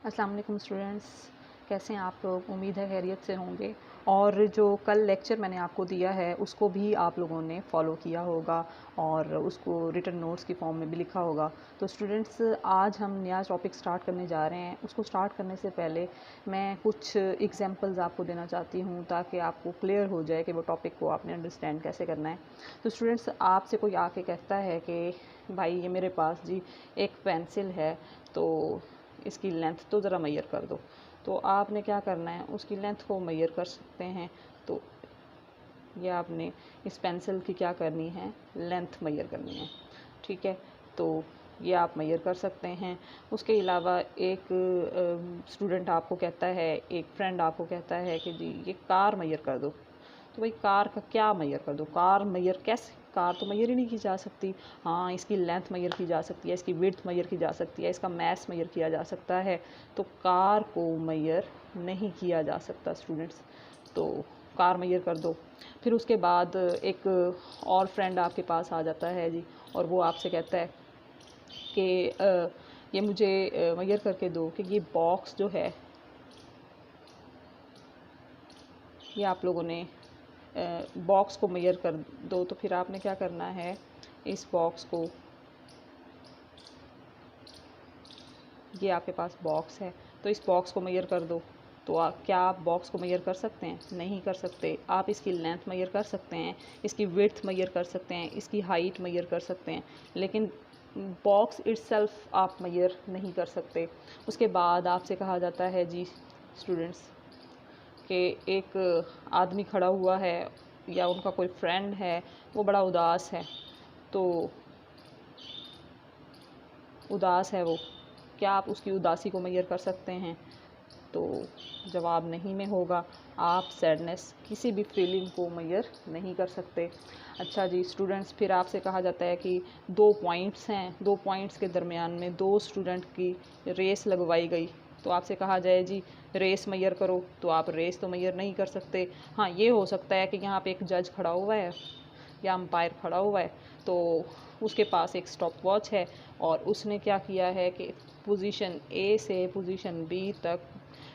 अस्सलाम वालेकुम स्टूडेंट्स, कैसे हैं आप लोग। उम्मीद है खैरियत से होंगे। और जो कल लेक्चर मैंने आपको दिया है उसको भी आप लोगों ने फॉलो किया होगा और उसको रिटन नोट्स की फॉर्म में भी लिखा होगा। तो स्टूडेंट्स, आज हम नया टॉपिक स्टार्ट करने जा रहे हैं। उसको स्टार्ट करने से पहले मैं कुछ एग्जांपल्स आपको देना चाहती हूँ ताकि आपको क्लियर हो जाए कि वो टॉपिक को आपने अंडरस्टैंड कैसे करना है। तो स्टूडेंट्स, आपसे कोई आके कहता है कि भाई ये मेरे पास जी एक पेंसिल है, तो इसकी लेंथ तो ज़रा मेजर कर दो। तो आपने क्या करना है, उसकी लेंथ को मेजर कर सकते हैं। तो ये आपने इस पेंसिल की क्या करनी है, लेंथ मेजर करनी है। ठीक है, तो ये आप मेजर कर सकते हैं। उसके अलावा एक स्टूडेंट आपको कहता है, एक फ्रेंड आपको कहता है कि जी ये कार मेजर कर दो। तो भाई कार का क्या मेजर कर दो, कार मेजर कैसे, कार तो मेजर ही नहीं की जा सकती। हाँ, इसकी लेंथ मेजर की जा सकती है, इसकी विड्थ मेजर की जा सकती है, इसका मैस मेजर किया जा सकता है। तो कार को मेजर नहीं किया जा सकता स्टूडेंट्स। तो कार मेजर कर दो। फिर उसके बाद एक और फ्रेंड आपके पास आ जाता है जी, और वो आपसे कहता है कि ये मुझे मेजर करके दो कि ये बॉक्स जो है, ये आप लोगों ने बॉक्स को मेजर कर दो। तो फिर आपने क्या करना है, इस बॉक्स को, ये आपके पास बॉक्स है तो इस बॉक्स को मेजर कर दो। तो क्या आप बॉक्स को मेजर कर सकते हैं? नहीं कर सकते। आप इसकी लेंथ मेजर कर सकते हैं, इसकी विड्थ मेजर कर सकते हैं, इसकी हाइट मेजर कर सकते हैं, लेकिन बॉक्स इटसेल्फ आप मेजर नहीं कर सकते। उसके बाद आपसे कहा जाता है जी स्टूडेंट्स कि एक आदमी खड़ा हुआ है या उनका कोई फ्रेंड है, वो बड़ा उदास है। तो उदास है वो, क्या आप उसकी उदासी को मेजर कर सकते हैं? तो जवाब नहीं में होगा। आप सैडनेस, किसी भी फीलिंग को मेजर नहीं कर सकते। अच्छा जी स्टूडेंट्स, फिर आपसे कहा जाता है कि 2 पॉइंट्स हैं, 2 पॉइंट्स के दरमियान में 2 स्टूडेंट की रेस लगवाई गई। तो आपसे कहा जाए जी रेस मेजर करो, तो आप रेस तो मेजर नहीं कर सकते। हाँ, ये हो सकता है कि यहाँ पे एक जज खड़ा हुआ है या अंपायर खड़ा हुआ है, तो उसके पास एक स्टॉप वॉच है और उसने क्या किया है कि पोजीशन ए से पोजीशन बी तक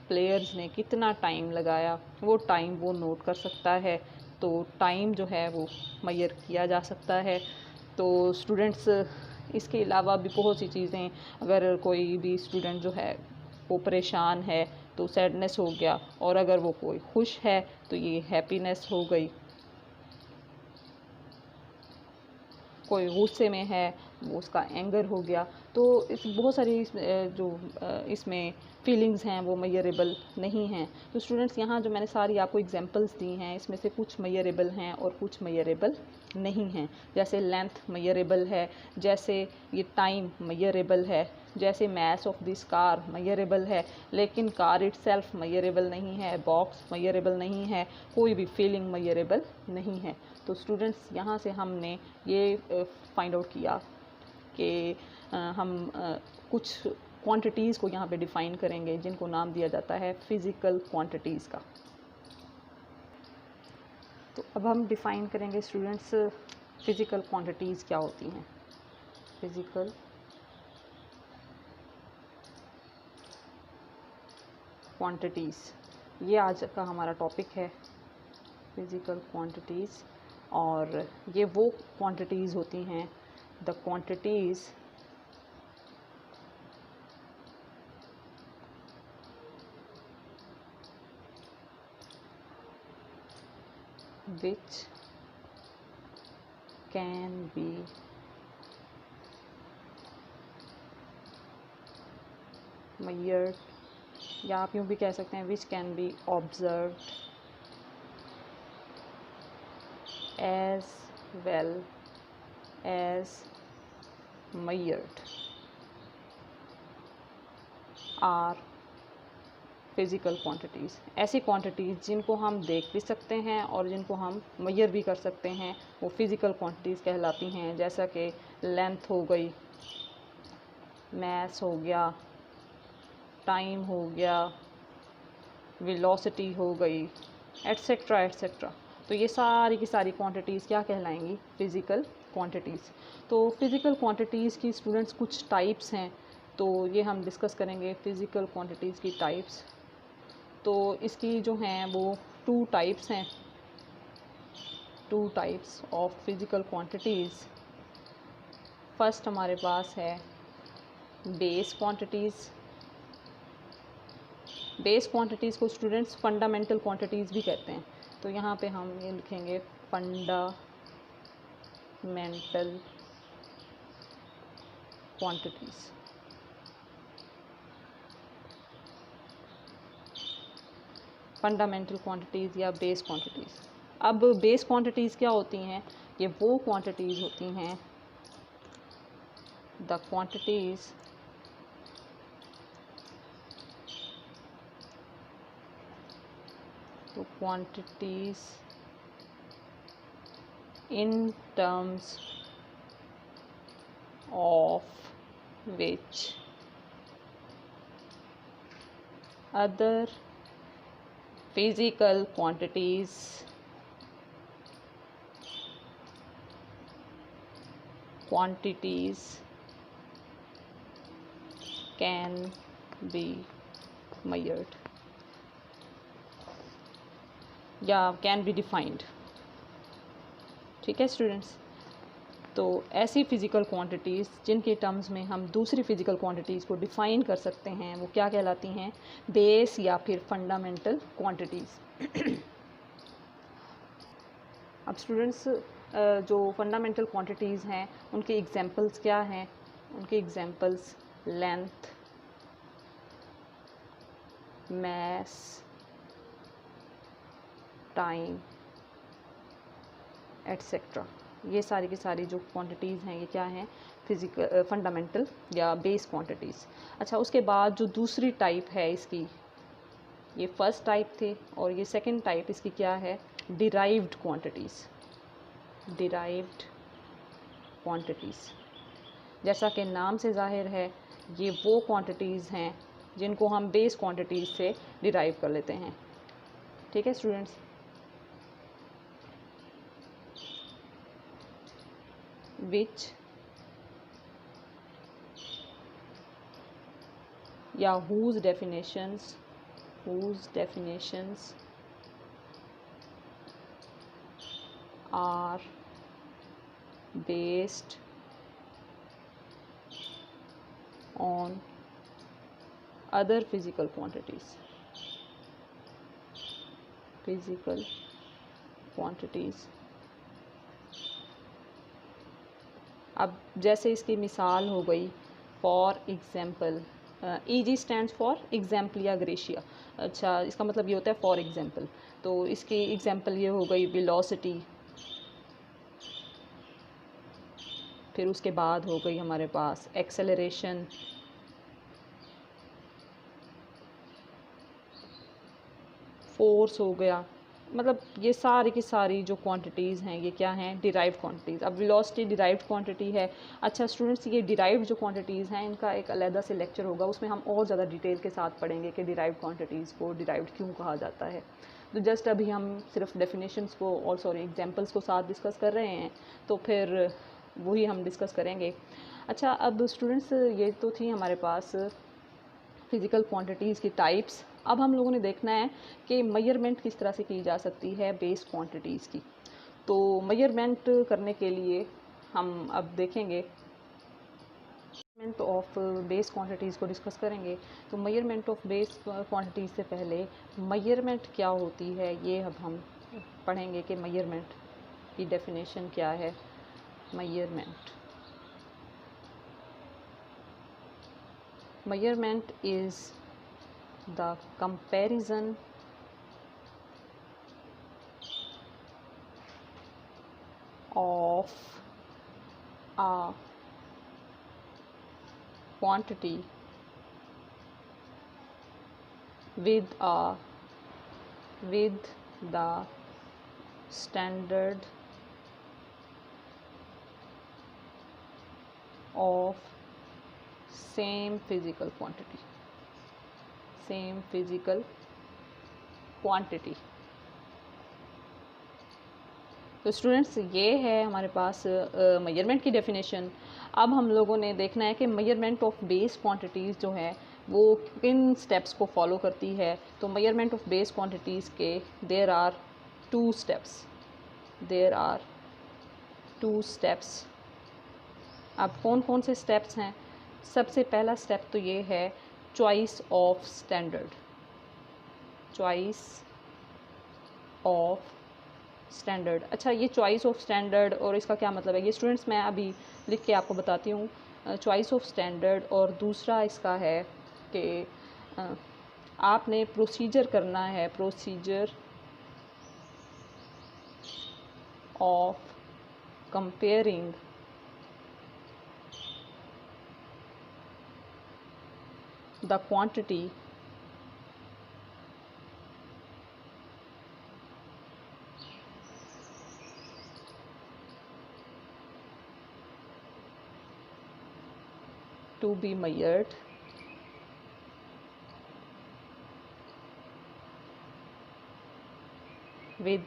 प्लेयर्स ने कितना टाइम लगाया, वो टाइम वो नोट कर सकता है। तो टाइम जो है वो मेजर किया जा सकता है। तो स्टूडेंट्स, इसके अलावा भी बहुत सी चीज़ें, अगर कोई भी स्टूडेंट जो है वो परेशान है तो सैडनेस हो गया, और अगर वो कोई खुश है तो ये हैप्पीनेस हो गई। कोई गुस्से में है वो उसका एंगर हो गया। तो इस बहुत सारी इसमें फीलिंग्स हैं वो मेजरेबल नहीं हैं। तो स्टूडेंट्स, यहाँ जो मैंने सारी आपको एग्जांपल्स दी हैं इसमें से कुछ मेजरेबल हैं और कुछ मेजरेबल नहीं हैं। जैसे लेंथ मेजरेबल है, जैसे ये टाइम मेजरेबल है, जैसे mass of this car measurable है, लेकिन कार इटसेल्फ मेजरेबल नहीं है, बॉक्स मेजरेबल नहीं है, कोई भी फीलिंग मेजरेबल नहीं है। तो स्टूडेंट्स, यहाँ से हमने ये फाइंड आउट किया कि हम कुछ क्वांटिटीज़ को यहाँ पे डिफ़ाइन करेंगे जिनको नाम दिया जाता है फ़िज़िकल क्वांटिटीज़ का। तो अब हम डिफ़ाइन करेंगे स्टूडेंट्स, फ़िज़िकल क्वांटिटीज़ क्या होती हैं। फ़िज़िकल क्वांटिटीज़, ये आज का हमारा टॉपिक है, फ़िज़िकल क्वांटिटीज़। और ये वो क्वांटिटीज़ होती हैं, the quantities which can be measured, या आप यूँ भी कह सकते हैं which can be observed as well as measured are physical quantities. ऐसी क्वांटिटीज़ जिनको हम देख भी सकते हैं और जिनको हम मेजर भी कर सकते हैं, वो फिज़िकल क्वांटिटीज़ कहलाती हैं। जैसा कि लेंथ हो गई, मैस हो गया, टाइम हो गया, वेलोसिटी हो गई, एट्सेट्रा एट्सेट्रा। तो ये सारी की सारी क्वांटिटीज़ क्या कहलाएंगी, फ़िज़िकल क्वांटिटीज़। तो फ़िज़िकल क्वांटिटीज़ की स्टूडेंट्स कुछ टाइप्स हैं। तो ये हम डिस्कस करेंगे फ़िज़िकल क्वांटिटीज़ की टाइप्स। तो इसकी जो हैं वो 2 टाइप्स हैं, 2 types of physical quantities. First हमारे पास है बेस क्वांटिटीज़। बेस क्वांटिटीज़ को स्टूडेंट्स फंडामेंटल क्वांटिटीज़ भी कहते हैं। तो यहाँ पे हम ये लिखेंगे फंडामेंटल क्वांटिटीज़। फंडामेंटल क्वांटिटीज़ या बेस क्वांटिटीज़। अब बेस क्वांटिटीज़ क्या होती हैं? ये वो क्वांटिटीज़ होती हैं, the quantities in terms of which other physical quantities can be measured या कैन बी डिफाइंड। ठीक है स्टूडेंट्स, तो ऐसी फ़िज़िकल क्वांटिटीज़ जिनके टर्म्स में हम दूसरी फ़िज़िकल क्वांटिटीज़ को डिफ़ाइन कर सकते हैं वो क्या कहलाती हैं? बेस या फिर फंडामेंटल क्वांटिटीज़। अब स्टूडेंट्स जो फंडामेंटल क्वांटिटीज़ हैं उनके एग्जांपल्स क्या हैं? उनके एग्जांपल्स लेंथ, मास, टाइम एटसेट्रा। ये सारी की सारी जो क्वांटिटीज़ हैं ये क्या हैं? फिज़िकल फंडामेंटल या बेस क्वांटिटीज़। अच्छा, उसके बाद जो दूसरी टाइप है इसकी, ये फर्स्ट टाइप थे और ये सेकंड टाइप इसकी क्या है? Derived quantities. डिराइव्ड क्वांटिटीज़, जैसा कि नाम से ज़ाहिर है ये वो क्वांटिटीज़ हैं जिनको हम बेस क्वांटिटीज़ से डिराइव कर लेते हैं। ठीक है स्टूडेंट्स, which या whose definitions are based on other physical quantities अब जैसे इसकी मिसाल हो गई, for example, EG stands for example या ग्रेशिया। अच्छा, इसका मतलब ये होता है फॉर एग्ज़ाम्पल। तो इसकी एग्जाम्पल ये हो गई वेलोसिटी, फिर उसके बाद हो गई हमारे पास एक्सेलरेशन, फोर्स हो गया। मतलब ये सारी की सारी जो क्वांटिटीज़ हैं ये क्या हैं? Derived quantities. अब वेलोसिटी डिराइव्ड क्वांटिटी है। अच्छा स्टूडेंट्स, ये डिराइव्ड जो क्वांटिटीज़ हैं इनका एक अलग से लेक्चर होगा, उसमें हम और ज़्यादा डिटेल के साथ पढ़ेंगे कि डिराइव्ड क्वांटिटीज़ को डिराइव्ड क्यों कहा जाता है। तो जस्ट अभी हम सिर्फ डेफिनेशंस को और एग्जांपल्स को साथ डिस्कस कर रहे हैं, तो फिर वही हम डिस्कस करेंगे। अच्छा, अब स्टूडेंट्स ये तो थी हमारे पास फ़िज़िकल क्वांटिटीज़ की टाइप्स। अब हम लोगों ने देखना है कि मेजरमेंट किस तरह से की जा सकती है बेस क्वांटिटीज़ की। तो मेजरमेंट करने के लिए हम अब देखेंगे, मेजरमेंट ऑफ बेस क्वांटिटीज़ को डिस्कस करेंगे। तो मेजरमेंट ऑफ बेस क्वांटिटीज़ से पहले मेजरमेंट क्या होती है ये अब हम पढ़ेंगे कि मेजरमेंट की डेफिनेशन क्या है। measurement is the comparison of a quantity with the standard of same physical quantity। तो स्टूडेंट्स ये है हमारे पास मेजरमेंट की डेफिनेशन। अब हम लोगों ने देखना है कि मेजरमेंट ऑफ बेस क्वांटिटीज़ जो है वो किन स्टेप्स को फॉलो करती है। तो मेजरमेंट ऑफ बेस क्वांटिटीज़ के देयर आर टू स्टेप्स। अब कौन कौन से स्टेप्स हैं? सबसे पहला स्टेप तो ये है चॉइस ऑफ स्टैंडर्ड। अच्छा, ये चॉइस ऑफ स्टैंडर्ड और इसका क्या मतलब है, ये स्टूडेंट्स मैं अभी लिख के आपको बताती हूँ। चॉइस ऑफ स्टैंडर्ड और दूसरा इसका है कि आपने प्रोसीजर करना है, procedure of comparing the quantity to be measured with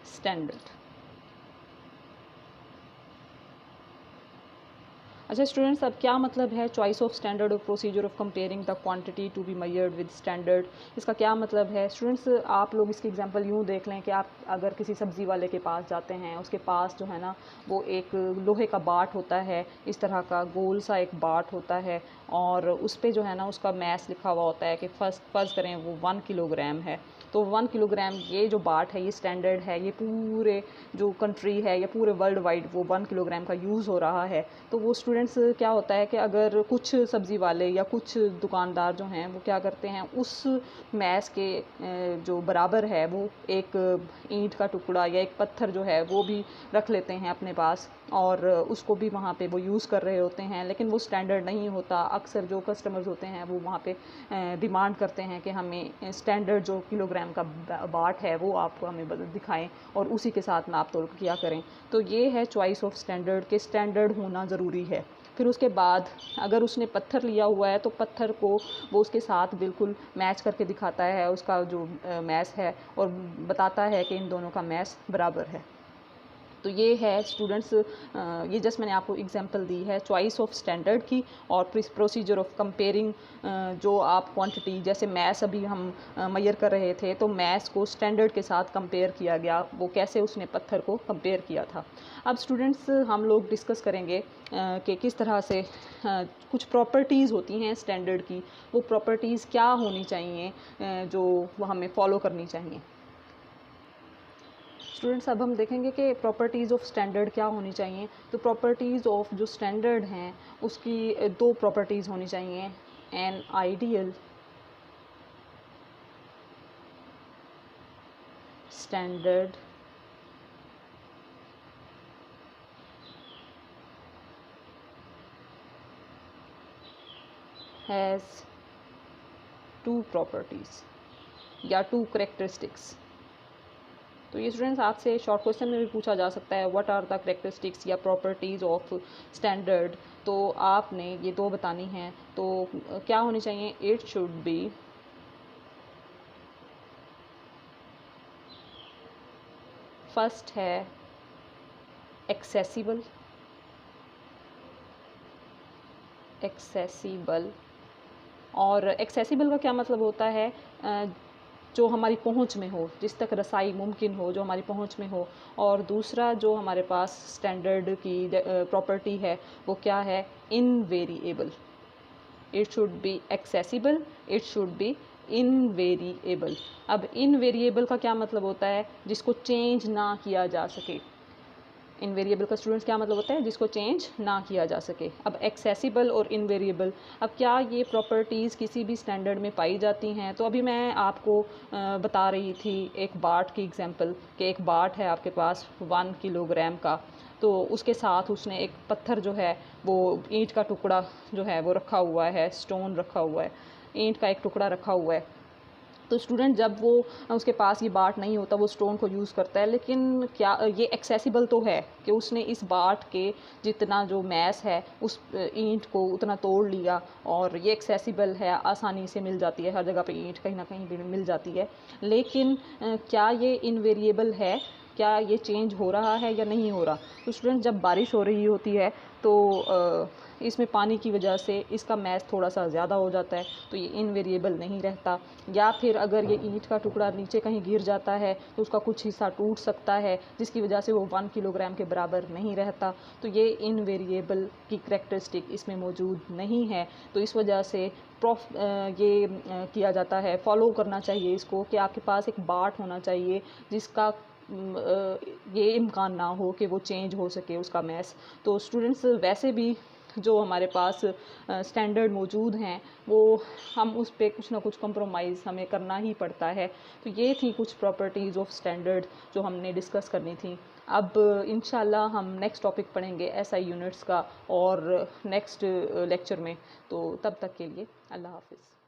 standard। अच्छा स्टूडेंट्स, अब क्या मतलब है चॉइस ऑफ स्टैंडर्ड और procedure of comparing the quantity to be measured with standard? इसका क्या मतलब है स्टूडेंट्स? आप लोग इसकी एग्जांपल यूँ देख लें कि आप अगर किसी सब्ज़ी वाले के पास जाते हैं, उसके पास जो है ना वो एक लोहे का बाट होता है, इस तरह का गोल सा एक बाट होता है और उस पर जो है ना उसका मैस लिखा हुआ होता है कि फ़र्ज़ करें वो 1 किलोग्राम है। तो 1 किलोग्राम ये जो बाट है ये स्टैंडर्ड है, ये पूरे जो कंट्री है या पूरे वर्ल्ड वाइड वो 1 किलोग्राम का यूज़ हो रहा है। तो वो स्टूडेंट्स क्या होता है कि अगर कुछ सब्ज़ी वाले या कुछ दुकानदार जो हैं वो क्या करते हैं, उस मैस के जो बराबर है वो एक ईंट का टुकड़ा या एक पत्थर जो है वो भी रख लेते हैं अपने पास और उसको भी वहाँ पे वो यूज़ कर रहे होते हैं, लेकिन वो स्टैंडर्ड नहीं होता। अक्सर जो कस्टमर्स होते हैं वो वहाँ पे डिमांड करते हैं कि हमें स्टैंडर्ड जो किलोग्राम का बाट है वो आपको हमें दिखाएं और उसी के साथ नाप तोल किया करें। तो ये है चॉइस ऑफ स्टैंडर्ड के स्टैंडर्ड होना ज़रूरी है। फिर उसके बाद अगर उसने पत्थर लिया हुआ है तो पत्थर को वो उसके साथ बिल्कुल मैच करके दिखाता है, उसका जो मैस है, और बताता है कि इन दोनों का मैस बराबर है। तो ये है स्टूडेंट्स, ये जस्ट मैंने आपको एग्जांपल दी है चॉइस ऑफ स्टैंडर्ड की और प्रोसीजर ऑफ कंपेयरिंग। जो आप क्वांटिटी जैसे मैस अभी हम मेजर कर रहे थे तो मैस को स्टैंडर्ड के साथ कंपेयर किया गया, वो कैसे उसने पत्थर को कंपेयर किया था। अब स्टूडेंट्स हम लोग डिस्कस करेंगे कि किस तरह से कुछ प्रॉपर्टीज़ होती हैं स्टैंडर्ड की, वो प्रॉपर्टीज़ क्या होनी चाहिए जो हमें फॉलो करनी चाहिए। स्टूडेंट्स, अब हम देखेंगे कि प्रॉपर्टीज़ ऑफ स्टैंडर्ड क्या होनी चाहिए। तो प्रॉपर्टीज़ ऑफ जो स्टैंडर्ड हैं उसकी दो प्रॉपर्टीज़ होनी चाहिए। An ideal standard has two properties या टू करेक्टरिस्टिक्स। तो ये स्टूडेंट्स आपसे शॉर्ट क्वेश्चन में भी पूछा जा सकता है, व्हाट आर द करेक्टरिस्टिक्स या प्रॉपर्टीज़ ऑफ स्टैंडर्ड। तो आपने ये दो बतानी हैं। तो क्या होनी चाहिए? इट शुड बी फर्स्ट है एक्सेसिबल और एक्सेसिबल का क्या मतलब होता है? जो हमारी पहुंच में हो, जिस तक रसाई मुमकिन हो, जो हमारी पहुंच में हो। और दूसरा जो हमारे पास स्टैंडर्ड की प्रॉपर्टी है वो क्या है? Invariable. It should be accessible, it should be invariable. अब इनवेरिएबल का क्या मतलब होता है? जिसको चेंज ना किया जा सके। इनवेरिएबल का स्टूडेंट्स क्या मतलब होता है? जिसको चेंज ना किया जा सके। अब एक्सेसिबल और इनवेरिएबल, अब क्या ये प्रॉपर्टीज़ किसी भी स्टैंडर्ड में पाई जाती हैं? तो अभी मैं आपको बता रही थी एक बाट की एग्जांपल कि एक बाट है आपके पास 1 किलोग्राम का, तो उसके साथ उसने एक पत्थर जो है वो ईंट का टुकड़ा जो है वो रखा हुआ है, स्टोन रखा हुआ है, ईंट का एक टुकड़ा रखा हुआ है। तो स्टूडेंट जब वो उसके पास ये बाट नहीं होता वो स्टोन को यूज़ करता है, लेकिन क्या ये एक्सेसिबल तो है कि उसने इस बाट के जितना जो मैस है उस ईंट को उतना तोड़ लिया, और ये एक्सेसिबल है, आसानी से मिल जाती है, हर जगह पे ईंट कहीं ना कहीं भी मिल जाती है। लेकिन क्या ये इनवेरिएबल है? क्या ये चेंज हो रहा है या नहीं हो रहा। तो स्टूडेंट, जब बारिश हो रही होती है तो इसमें पानी की वजह से इसका मैथ थोड़ा सा ज़्यादा हो जाता है, तो ये इनवेरिएबल नहीं रहता। या फिर अगर ये ईंट का टुकड़ा नीचे कहीं गिर जाता है तो उसका कुछ हिस्सा टूट सकता है, जिसकी वजह से वो 1 किलोग्राम के बराबर नहीं रहता। तो ये इनवेरिएबल की करेक्टरिस्टिक इसमें मौजूद नहीं है। तो इस वजह से किया जाता है, फॉलो करना चाहिए इसको, कि आपके पास एक बाट होना चाहिए जिसका ये इम्कान ना हो कि वो चेंज हो सके उसका मैथ्स। तो स्टूडेंट्स, वैसे भी जो हमारे पास स्टैंडर्ड मौजूद हैं वो हम उस पे कुछ ना कुछ कंप्रोमाइज़ हमें करना ही पड़ता है। तो ये थी कुछ प्रॉपर्टीज़ ऑफ स्टैंडर्ड जो हमने डिस्कस करनी थी। अब इंशाल्लाह हम नेक्स्ट टॉपिक पढ़ेंगे एसआई यूनिट्स का और नेक्स्ट लेक्चर में। तो तब तक के लिए अल्लाह हाफ़िज़।